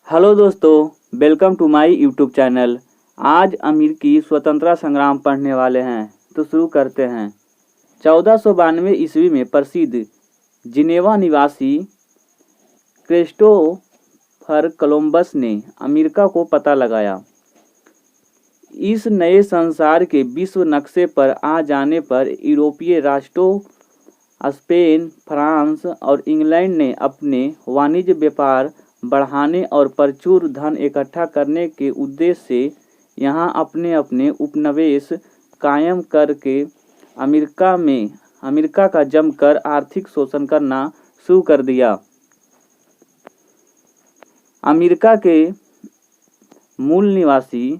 Hello दोस्तों, welcome to my YouTube channel. आज अमेरिकी स्वतंत्रता संग्राम पढ़ने वाले हैं, तो शुरू करते हैं। 1492 ईस्वी में प्रसिद्ध जिनेवा निवासी क्रिस्टोफर कोलंबस ने अमेरिका को पता लगाया। इस नए संसार के विश्व नक्शे पर आ जाने पर यूरोपीय राष्ट्रों स्पेन, फ्रांस और इंग्लैंड ने अपने वाणिज्य व्यापार बढ़ाने और प्रचुर धन इकट्ठा करने के उद्देश्य से यहाँ अपने अपने उपनिवेश कायम करके अमेरिका का जमकर आर्थिक शोषण करना शुरू कर दिया। अमेरिका के मूल निवासी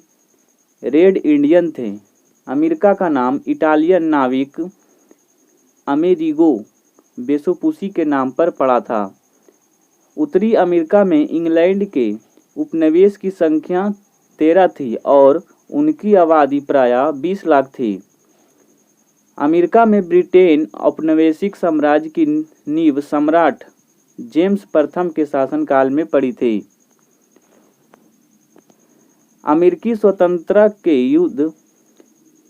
रेड इंडियन थे। अमेरिका का नाम इटालियन नाविक अमेरिगो वेसुपुसी के नाम पर पड़ा था। उत्तरी अमेरिका में इंग्लैंड के उपनिवेश की संख्या 13 थी और उनकी आबादी प्रायः 20 लाख थी। अमेरिका में ब्रिटेन औपनिवेशिक साम्राज्य की नींव सम्राट जेम्स प्रथम के शासनकाल में पड़ी थी। अमेरिकी स्वतंत्रता के युद्ध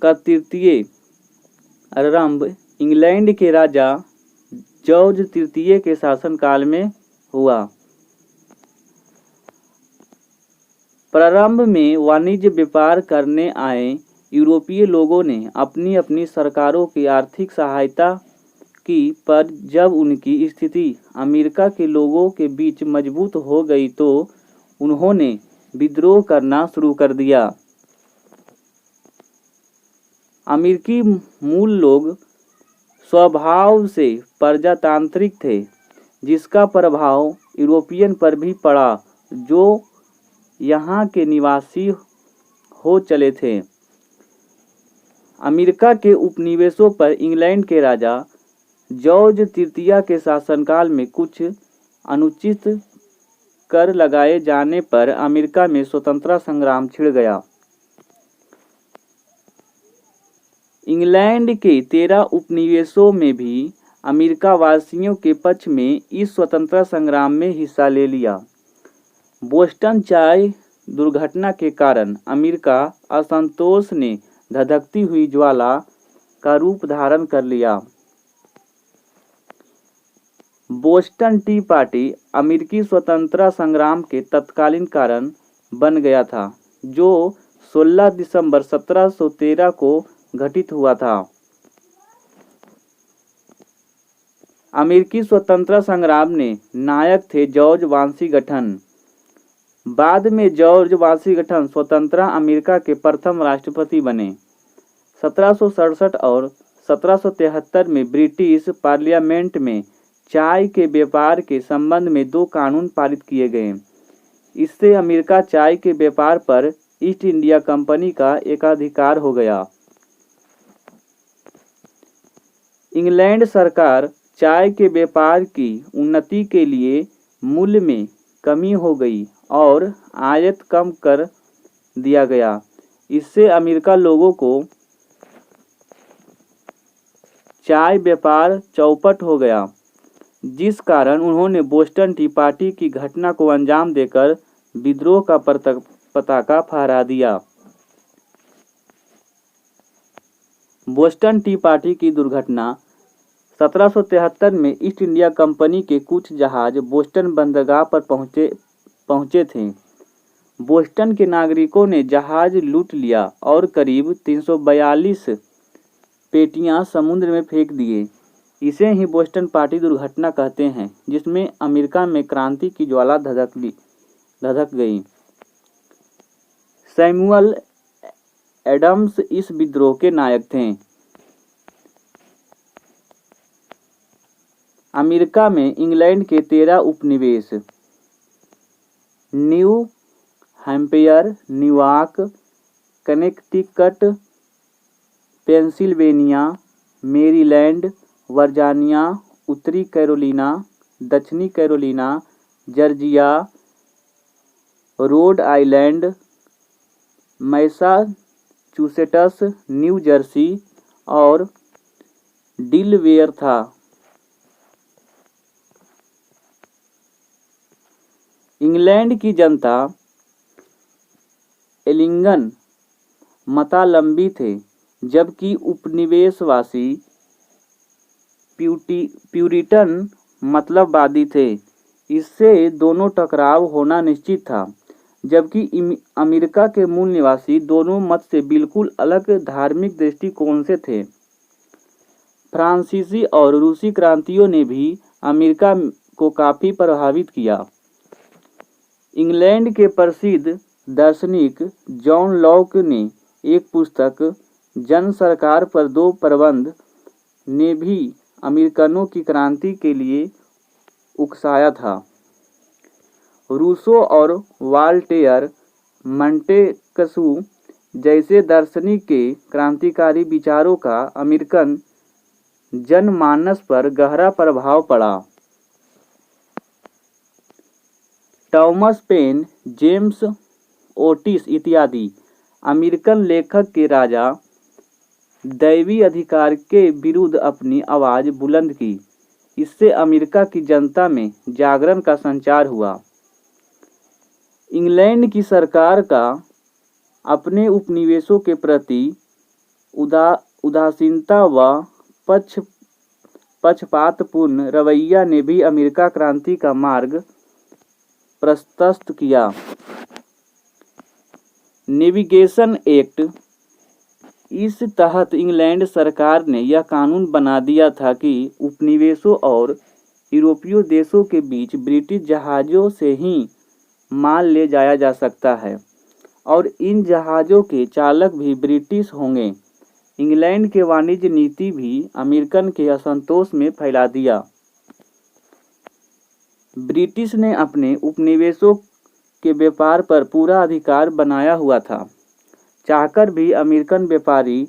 का तृतीय आरंभ इंग्लैंड के राजा जॉर्ज तृतीय के शासनकाल में हुआ। प्रारंभ में वाणिज्य व्यापार करने आए यूरोपीय लोगों ने अपनी अपनी सरकारों की आर्थिक सहायता की, पर जब उनकी स्थिति अमेरिका के लोगों के बीच मजबूत हो गई तो उन्होंने विद्रोह करना शुरू कर दिया। अमेरिकी मूल लोग स्वभाव से प्रजातांत्रिक थे, जिसका प्रभाव यूरोपियन पर भी पड़ा जो यहाँ के निवासी हो चले थे। अमेरिका के उपनिवेशों पर इंग्लैंड के राजा जॉर्ज तृतीय के शासनकाल में कुछ अनुचित कर लगाए जाने पर अमेरिका में स्वतंत्रता संग्राम छिड़ गया। इंग्लैंड के 13 उपनिवेशों में भी अमेरिका वासियों के पक्ष में इस स्वतंत्रता संग्राम में हिस्सा ले लिया। बोस्टन चाय दुर्घटना के कारण अमेरिका असंतोष ने धधकती हुई ज्वाला का रूप धारण कर लिया। बोस्टन टी पार्टी अमेरिकी स्वतंत्रता संग्राम के तत्कालीन कारण बन गया था, जो 16 दिसंबर 1713 को घटित हुआ था। अमेरिकी स्वतंत्रता संग्राम में नायक थे जॉर्ज वाशिंगटन। बाद में जॉर्ज वाशिंगटन स्वतंत्र अमेरिका के प्रथम राष्ट्रपति बने। 1767 और 1773 में ब्रिटिश पार्लियामेंट में चाय के व्यापार के संबंध में 2 कानून पारित किए गए। इससे अमेरिका चाय के व्यापार पर ईस्ट इंडिया कंपनी का एकाधिकार हो गया। इंग्लैंड सरकार चाय के व्यापार की उन्नति के लिए मूल्य में कमी हो गई और आयात कम कर दिया गया। इससे अमेरिका लोगों को चाय व्यापार चौपट हो गया, जिस कारण उन्होंने बोस्टन टी पार्टी की घटना को अंजाम देकर विद्रोह का पताका फहरा दिया। बोस्टन टी पार्टी की दुर्घटना 1773 में ईस्ट इंडिया कंपनी के कुछ जहाज बोस्टन बंदरगाह पर पहुंचे थे। बोस्टन के नागरिकों ने जहाज लूट लिया और करीब 342 पेटियां समुद्र में फेंक दिए। इसे ही बोस्टन पार्टी दुर्घटना कहते हैं, जिसमें अमेरिका में क्रांति की ज्वाला धधक गई। सैमुअल एडम्स इस विद्रोह के नायक थे। अमेरिका में इंग्लैंड के 13 उपनिवेश new Hampshire, New York, Connecticut, Pennsylvania, Maryland, Virginia, उत्तरी कैरोलिना, दक्षिणी Carolina, Georgia, Rhode Island, Massachusetts, new Jersey और डिलवेयर था। इंग्लैंड की जनता एलिंगन मतालंबी थे, जबकि उपनिवेशवासी प्यूरिटन मतलबवादी थे। इससे दोनों टकराव होना निश्चित था, जबकि अमेरिका के मूल निवासी दोनों मत से बिल्कुल अलग धार्मिक दृष्टिकोण से थे। फ्रांसीसी और रूसी क्रांतियों ने भी अमेरिका को काफ़ी प्रभावित किया। इंग्लैंड के प्रसिद्ध दार्शनिक जॉन लॉक ने एक पुस्तक जन सरकार पर 2 प्रबंध ने भी अमेरिकनों की क्रांति के लिए उकसाया था। रूसो और वाल्टेयर मॉन्टेस्क्यू जैसे दार्शनिक के क्रांतिकारी विचारों का अमेरिकन जनमानस पर गहरा प्रभाव पड़ा। टॉमस पेन, जेम्स ओटिस इत्यादि अमेरिकन लेखक के राजा दैवी अधिकार के विरुद्ध अपनी आवाज़ बुलंद की। इससे अमेरिका की जनता में जागरण का संचार हुआ। इंग्लैंड की सरकार का अपने उपनिवेशों के प्रति उदासीनता व पक्षपातपूर्ण रवैया ने भी अमेरिका क्रांति का मार्ग प्रशस्त किया। नेविगेशन एक्ट, इस तहत इंग्लैंड सरकार ने यह कानून बना दिया था कि उपनिवेशों और यूरोपीय देशों के बीच ब्रिटिश जहाज़ों से ही माल ले जाया जा सकता है और इन जहाज़ों के चालक भी ब्रिटिश होंगे। इंग्लैंड के वाणिज्य नीति भी अमेरिकन के असंतोष में फैला दिया। ब्रिटिश ने अपने उपनिवेशों के व्यापार पर पूरा अधिकार बनाया हुआ था। चाहकर भी अमेरिकन व्यापारी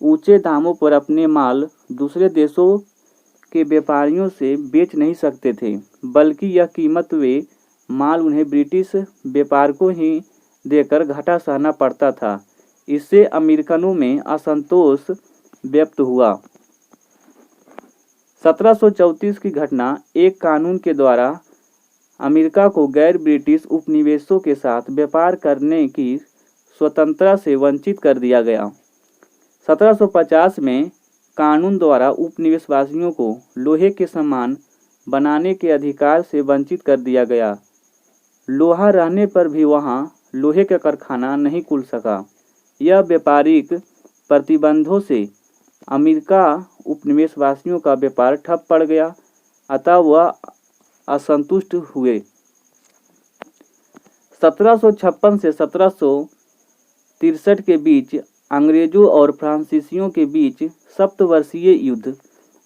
ऊंचे दामों पर अपने माल दूसरे देशों के व्यापारियों से बेच नहीं सकते थे, बल्कि यह कीमत वे माल उन्हें ब्रिटिश व्यापारियों ही देकर घाटा सहना पड़ता था। इससे अमेरिकनों में असंतोष व्यक्त हुआ। 1734 की घटना एक कानून के द्वारा अमेरिका को गैर ब्रिटिश उपनिवेशों के साथ व्यापार करने की स्वतंत्रता से वंचित कर दिया गया। 1750 में कानून द्वारा उपनिवेशवासियों को लोहे के सामान बनाने के अधिकार से वंचित कर दिया गया। लोहा रहने पर भी वहां लोहे का कारखाना नहीं खुल सका। यह व्यापारिक प्रतिबंधों से अमेरिका उपनिवेशवासियों का व्यापार ठप पड़ गया, अतः वह असंतुष्ट हुए। 1756 से 1763 के बीच अंग्रेजों और फ्रांसीसियों के बीच सप्तवर्षीय युद्ध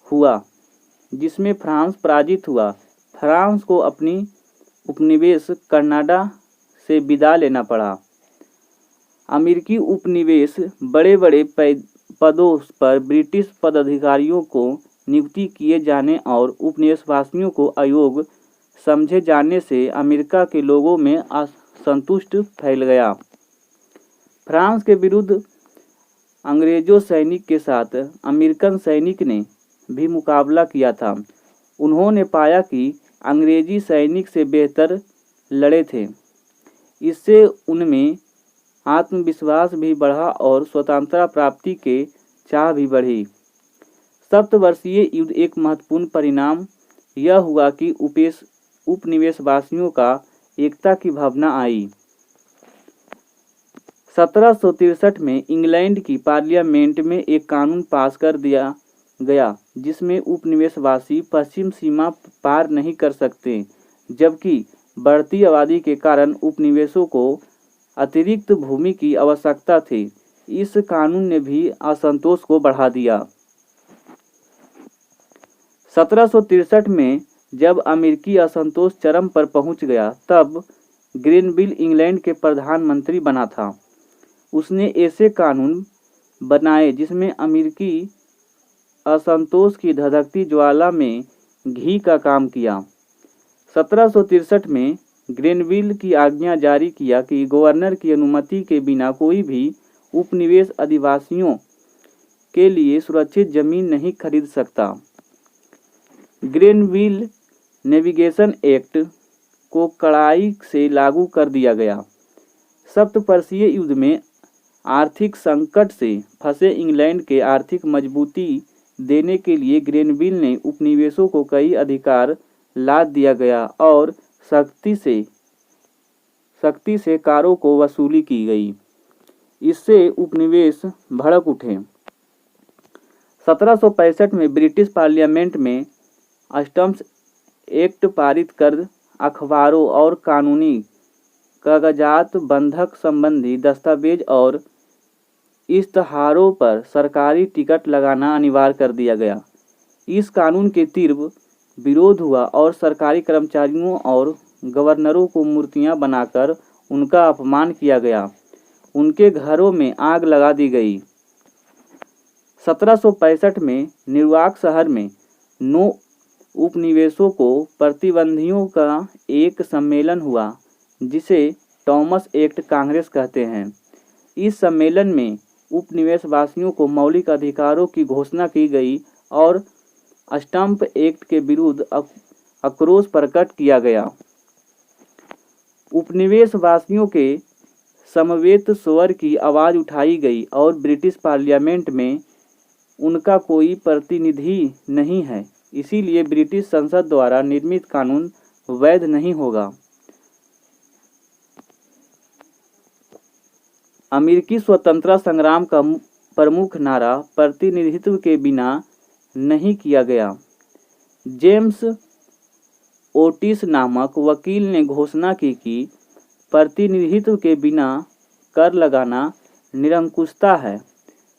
हुआ, जिसमें फ्रांस पराजित हुआ। फ्रांस को अपनी उपनिवेश कनाडा से विदा लेना पड़ा। अमेरिकी उपनिवेश बड़े बड़े पदों पर ब्रिटिश पदाधिकारियों को नियुक्ति किए जाने और उपनिवेशवासियों को अयोग्य समझे जाने से अमेरिका के लोगों में असंतुष्टि फैल गया। फ्रांस के विरुद्ध अंग्रेजों सैनिक के साथ अमेरिकन सैनिक ने भी मुकाबला किया था। उन्होंने पाया कि अंग्रेजी सैनिक से बेहतर लड़े थे। इससे उनमें आत्मविश्वास भी बढ़ा और स्वतंत्रता प्राप्ति के चाह भी बढ़ी। सप्तवर्षीय युद्ध एक महत्वपूर्ण परिणाम यह हुआ कि उपनिवेशवासियों का एकता की भावना आई। 1763 में इंग्लैंड की पार्लियामेंट में एक कानून पास कर दिया गया, जिसमें उपनिवेशवासी पश्चिम सीमा पार नहीं कर सकते, जबकि बढ़ती आबादी के कारण उपनिवेशों को अतिरिक्त भूमि की आवश्यकता थी। इस कानून ने भी असंतोष को बढ़ा दिया। 1763 में जब अमेरिकी असंतोष चरम पर पहुंच गया, तब ग्रेनविल इंग्लैंड के प्रधानमंत्री बना था। उसने ऐसे कानून बनाए जिसमें अमेरिकी असंतोष की धधकती ज्वाला में घी का काम किया। 1763 में ग्रेनविल की आज्ञा जारी किया कि गवर्नर की अनुमति के बिना कोई भी उपनिवेश आदिवासियों के लिए सुरक्षित जमीन नहीं खरीद सकता। ग्रेनविल नेविगेशन एक्ट को कड़ाई से लागू कर दिया गया। सप्तवर्षीय युद्ध में आर्थिक संकट से फंसे इंग्लैंड के आर्थिक मजबूती देने के लिए ग्रेनविल ने उपनिवेशों को कई अधिकार लाद दिया गया और सख्ती से कारों को वसूली की गई। इससे उपनिवेश भड़क उठे। 1765 में ब्रिटिश पार्लियामेंट में स्टम्प्स एक्ट पारित कर अखबारों और कानूनी कागजात, बंधक संबंधी दस्तावेज और इश्तहारों पर सरकारी टिकट लगाना अनिवार्य कर दिया गया। इस कानून के तीव्र विरोध हुआ और सरकारी कर्मचारियों और गवर्नरों को मूर्तियां बनाकर उनका अपमान किया गया। उनके घरों में आग लगा दी गई। 1765 में न्यूयॉर्क शहर में 9 उपनिवेशों को प्रतिबंधियों का एक सम्मेलन हुआ, जिसे थॉमस एक्ट कांग्रेस कहते हैं। इस सम्मेलन में उपनिवेशवासियों को मौलिक अधिकारों की घोषणा की गई और स्टम्प एक्ट के विरुद्ध आक्रोश प्रकट किया गया। उपनिवेशवासियों के समवेत स्वर की आवाज़ उठाई गई और ब्रिटिश पार्लियामेंट में उनका कोई प्रतिनिधि नहीं है, इसीलिए ब्रिटिश संसद द्वारा निर्मित कानून वैध नहीं होगा। अमेरिकी स्वतंत्रता संग्राम का प्रमुख नारा प्रतिनिधित्व के बिना नहीं किया गया। जेम्स ओटिस नामक वकील ने घोषणा की कि प्रतिनिधित्व के बिना कर लगाना निरंकुशता है।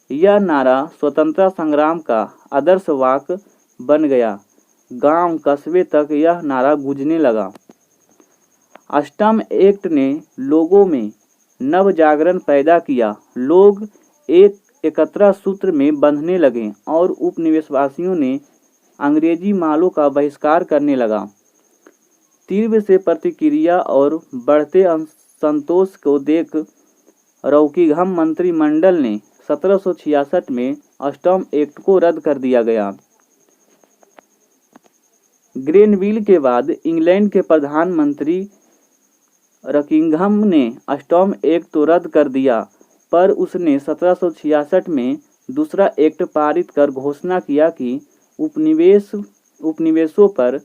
यह नारा स्वतंत्रता संग्राम का आदर्श वाक्य बन गया। गांव कस्बे तक यह नारा गूंजने लगा। स्टम्प एक्ट ने लोगों में नव जागरण पैदा किया। लोग एक एकत्र सूत्र में बंधने लगे और उपनिवेशवासियों ने अंग्रेजी मालों का बहिष्कार करने लगा। तीव्र से प्रतिक्रिया और बढ़ते असंतोष को देख रॉकिंघम मंत्रिमंडल ने 1766 में स्टम्प एक्ट को रद्द कर दिया गया। ग्रेनविल के बाद इंग्लैंड के प्रधानमंत्री रॉकिंघम ने स्टम्प एक्ट तो रद्द कर दिया, पर उसने 1766 में दूसरा एक्ट पारित कर घोषणा किया कि उपनिवेशों पर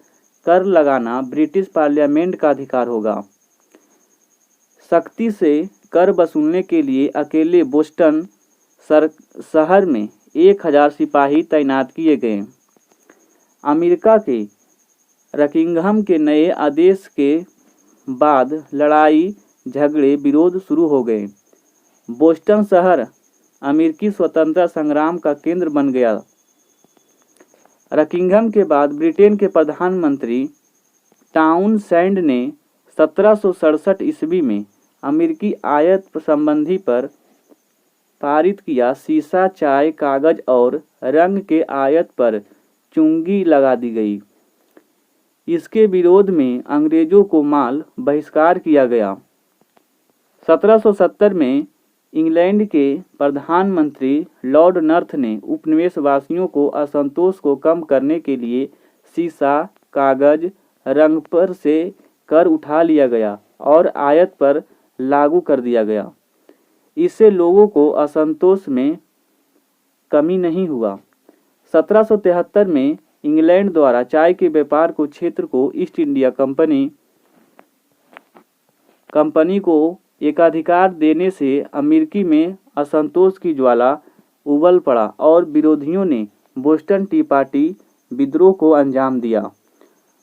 कर लगाना ब्रिटिश पार्लियामेंट का अधिकार होगा। सख्ती से कर वसूलने के लिए अकेले बोस्टन शहर में 1000 सिपाही तैनात किए गए। अमेरिका के रॉकिंघम के नए आदेश के बाद लड़ाई झगड़े विरोध शुरू हो गए। बोस्टन शहर अमेरिकी स्वतंत्रता संग्राम का केंद्र बन गया। रॉकिंघम के बाद ब्रिटेन के प्रधानमंत्री टाउनशेंड ने 1767 ईस्वी में अमेरिकी आयात संबंधी पर पारित किया। सीसा, चाय, कागज और रंग के आयात पर चुंगी लगा दी गई। इसके विरोध में अंग्रेजों को माल बहिष्कार किया गया। 1770 में इंग्लैंड के प्रधानमंत्री लॉर्ड नॉर्थ ने उपनिवेशवासियों को असंतोष को कम करने के लिए सीसा, कागज, रंग पर से कर उठा लिया गया और आयात पर लागू कर दिया गया। इससे लोगों को असंतोष में कमी नहीं हुआ। 1773 में इंग्लैंड द्वारा चाय के व्यापार को क्षेत्र को ईस्ट इंडिया कंपनी को एकाधिकार देने से अमेरिकी में असंतोष की ज्वाला उबल पड़ा और विरोधियों ने बोस्टन टी पार्टी विद्रोह को अंजाम दिया।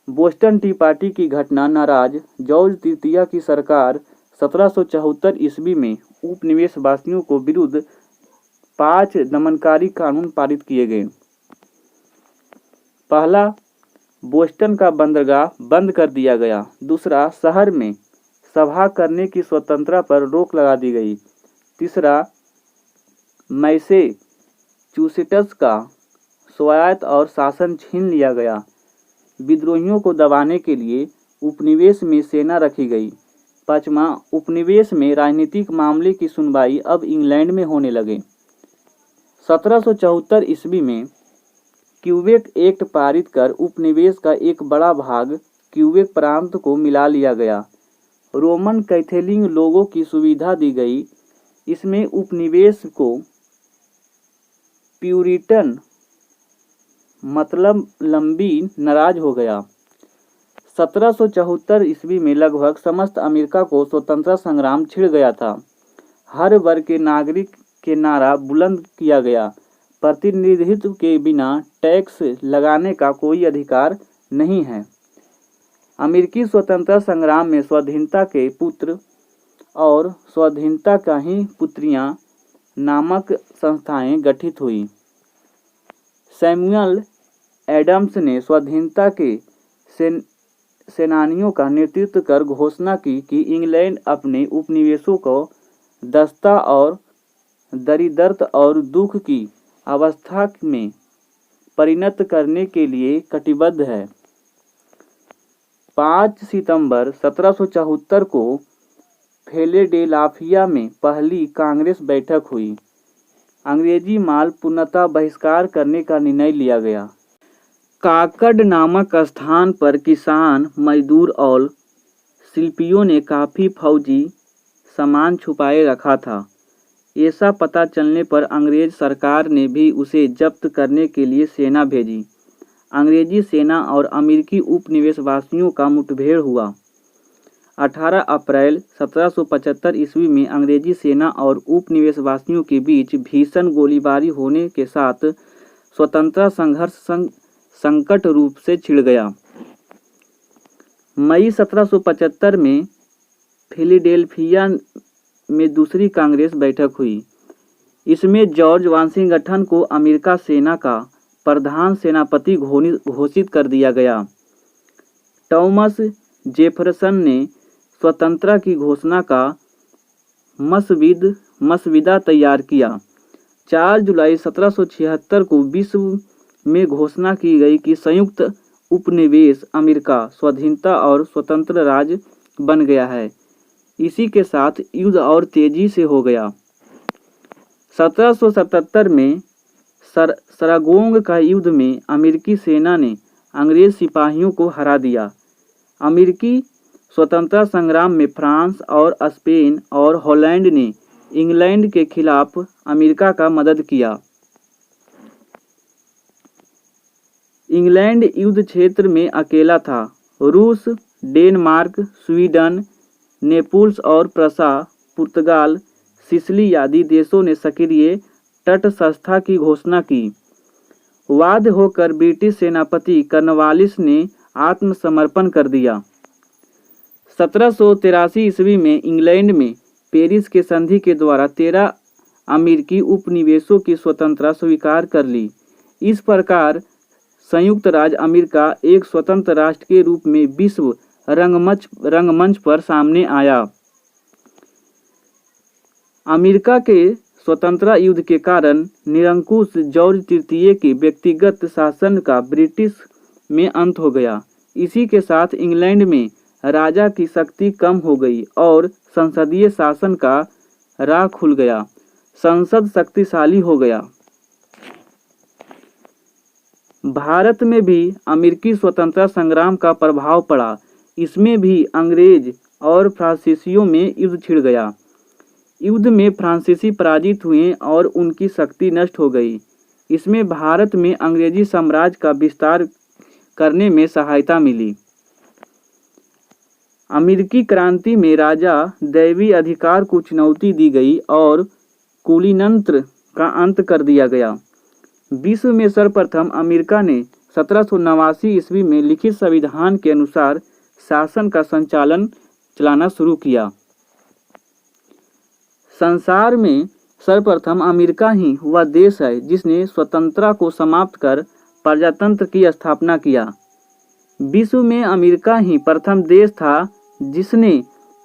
बोस्टन टी पार्टी की घटना नाराज जॉर्ज तृतीय की सरकार 1774 ईस्वी में उपनिवेशवासियों को विरुद्ध 5 दमनकारी कानून पारित किए गए। पहला, बोस्टन का बंदरगाह बंद कर दिया गया। दूसरा, शहर में सभा करने की स्वतंत्रता पर रोक लगा दी गई। तीसरा, मैसेच्यूसेट्स का स्वायत्त और शासन छीन लिया गया। विद्रोहियों को दबाने के लिए उपनिवेश में सेना रखी गई। पांचवा, उपनिवेश में राजनीतिक मामले की सुनवाई अब इंग्लैंड में होने लगे। 1774 ईस्वी में क्यूबेक एक्ट पारित कर उपनिवेश का एक बड़ा भाग क्यूबेक प्रांत को मिला लिया गया। रोमन कैथोलिक लोगों की सुविधा दी गई। इसमें उपनिवेश को प्यूरिटन मतलब लंबी नाराज हो गया। 1774 ईस्वी में लगभग समस्त अमेरिका को स्वतंत्रता संग्राम छिड़ गया था। हर वर्ग के नागरिक के नारा बुलंद किया गया, प्रतिनिधित्व के बिना टैक्स लगाने का कोई अधिकार नहीं है। अमेरिकी स्वतंत्रता संग्राम में स्वाधीनता के पुत्र और स्वाधीनता का ही पुत्रियां नामक संस्थाएं गठित हुई। सैमुअल एडम्स ने स्वाधीनता के सेनानियों का नेतृत्व कर घोषणा की कि इंग्लैंड अपने उपनिवेशों को दस्ता और दरिद्रता और दुख की अवस्था में परिणत करने के लिए कटिबद्ध है। 5 सितंबर 1774 को फिलाडेल्फिया में पहली कांग्रेस बैठक हुई। अंग्रेजी माल पूर्णतः बहिष्कार करने का निर्णय लिया गया। काकड नामक स्थान पर किसान, मजदूर और शिल्पियों ने काफ़ी फौजी सामान छुपाए रखा था। ऐसा पता चलने पर अंग्रेज सरकार ने भी उसे जब्त करने के लिए सेना भेजी। अंग्रेजी सेना और अमेरिकी उपनिवेशवासियों का मुठभेड़ हुआ। 18 अप्रैल 1775 ईस्वी में अंग्रेजी सेना और उपनिवेशवासियों के बीच भीषण गोलीबारी होने के साथ स्वतंत्रता संघर्ष संकट रूप से छिड़ गया। मई 1775 में फिलाडेल्फिया में दूसरी कांग्रेस बैठक हुई। इसमें जॉर्ज वाशिंगटन को अमेरिका सेना का प्रधान सेनापति घोषित कर दिया गया। थॉमस जेफरसन ने स्वतंत्रता की घोषणा का मसविदा तैयार किया। 4 जुलाई 1776 को विश्व में घोषणा की गई कि संयुक्त उपनिवेश अमेरिका स्वाधीनता और स्वतंत्र राज्य बन गया है। इसी के साथ युद्ध और तेजी से हो गया। 1777 में सरागोंग का युद्ध में अमेरिकी सेना ने अंग्रेज सिपाहियों को हरा दिया। अमेरिकी स्वतंत्रता संग्राम में फ्रांस और स्पेन और हॉलैंड ने इंग्लैंड के खिलाफ अमेरिका का मदद किया। इंग्लैंड युद्ध क्षेत्र में अकेला था। रूस, डेनमार्क, स्वीडन, नेपल्स और प्रसा, पुर्तगाल, सिसिली आदि देशों ने सक्रिय तटस्थता की घोषणा की। बाध्य होकर ब्रिटिश सेनापति कॉर्नवालिस ने आत्मसमर्पण कर दिया। 1783 ईस्वी में इंग्लैंड में पेरिस के संधि के द्वारा 13 अमेरिकी उपनिवेशों की स्वतंत्रता स्वीकार कर ली। इस प्रकार संयुक्त राज्य अमेरिका एक स्वतंत्र राष्ट्र के रूप में विश्व रंगमंच पर सामने आया। अमेरिका के स्वतंत्रता युद्ध के कारण निरंकुश जॉर्ज तृतीय के व्यक्तिगत शासन का ब्रिटिश में अंत हो गया। इसी के साथ इंग्लैंड में राजा की शक्ति कम हो गई और संसदीय शासन का राह खुल गया। संसद शक्तिशाली हो गया। भारत में भी अमेरिकी स्वतंत्रता संग्राम का प्रभाव पड़ा। इसमें भी अंग्रेज और फ्रांसीसियों में युद्ध छिड़ गया। युद्ध में फ्रांसीसी पराजित हुए और उनकी शक्ति नष्ट हो गई। इसमें भारत में अंग्रेजी साम्राज्य का विस्तार करने में सहायता मिली। अमेरिकी क्रांति में राजा दैवी अधिकार को चुनौती दी गई और कुलीनतंत्र का अंत कर दिया गया। विश्व में सर्वप्रथम अमेरिका ने 1789 ईस्वी में लिखित संविधान के अनुसार शासन का संचालन चलाना शुरू किया। संसार में सर्वप्रथम अमेरिका ही वह देश है जिसने स्वतंत्रता को समाप्त कर प्रजातंत्र की स्थापना किया। विश्व में अमेरिका ही प्रथम देश था जिसने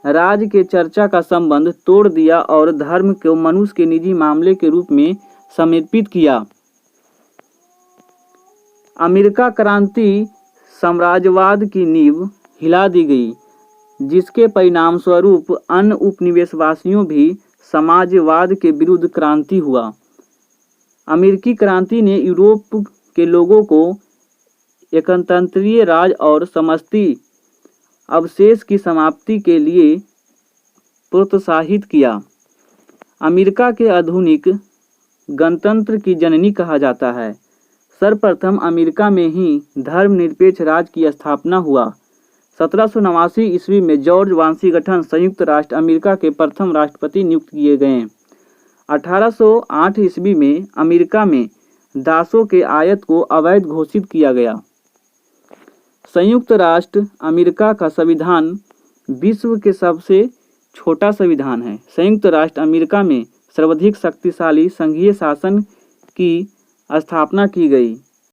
राज्य के चर्चा का संबंध तोड़ दिया और धर्म को मनुष्य के निजी मामले के रूप में समर्पित किया। अमेरिका क्रांति साम्राज्यवाद की नींव हिला दी गई, जिसके परिणाम स्वरूप अन्य उपनिवेशवासियों भी समाजवाद के विरुद्ध क्रांति हुआ। अमेरिकी क्रांति ने यूरोप के लोगों को एकतंत्रीय राज और समष्टि अवशेष की समाप्ति के लिए प्रोत्साहित किया। अमेरिका के आधुनिक गणतंत्र की जननी कहा जाता है। सर्वप्रथम अमेरिका में ही धर्मनिरपेक्ष राज्य की स्थापना हुआ। 1789 ईस्वी में जॉर्ज वाशिंगटन संयुक्त राष्ट्र अमेरिका के प्रथम राष्ट्रपति नियुक्त किए गए। 1808 ईस्वी में अमेरिका में दासों के आयात को अवैध घोषित किया गया। संयुक्त राष्ट्र अमेरिका का संविधान विश्व के सबसे छोटा संविधान है। संयुक्त राष्ट्र अमेरिका में सर्वाधिक शक्तिशाली संघीय शासन की स्थापना की गई।